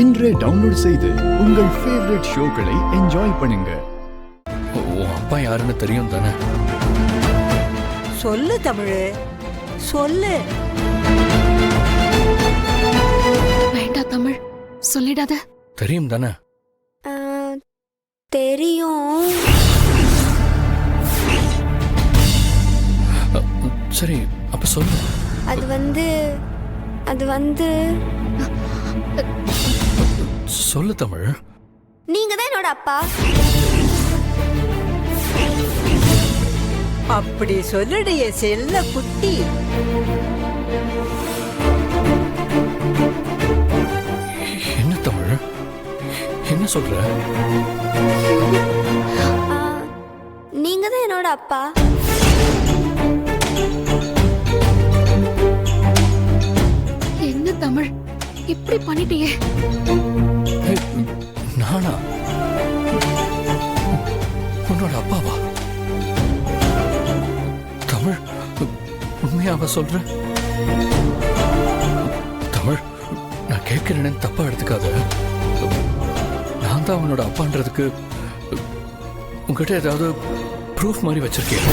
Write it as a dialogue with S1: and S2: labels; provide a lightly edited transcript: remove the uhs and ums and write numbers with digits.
S1: இன்றே டவுன்லோட் செய்து உங்கள் ஃபேவரட் ஷோக்களை என்ஜாய் பண்ணுங்க.
S2: உன் அப்பா யாருன்னு தெரியும் தானே?
S3: சொல்லு தமிழ், சொல்லு.
S4: வேண்டாம் தமிழ், சொல்லிடாத.
S2: தெரியும் தானே?
S5: தெரியும்.
S2: சரி, அப்ப சொல்லு.
S5: அது வந்து
S2: சொல்லு தமிழ்.
S5: நீங்க தான் என்னோட அப்பா.
S3: அப்படி சொல்லுடைய செல்ல குட்டி.
S2: என்ன தமிழ், என்ன சொல்ற?
S5: நீங்க தான் என்னோட அப்பா.
S4: என்ன தமிழ், இப்படி பண்ணிட்டியே?
S2: நானா உன்னோட அப்பாவா? தமிழ், உண்மையாவா சொல்ற? தமிழ், நான் கேட்கிறேன்னு தப்பா எடுத்துக்காத. நான் தான் உன்னோட அப்பான்றதுக்கு உங்ககிட்ட ஏதாவது ப்ரூஃப் மாதிரி வச்சிருக்கேன்?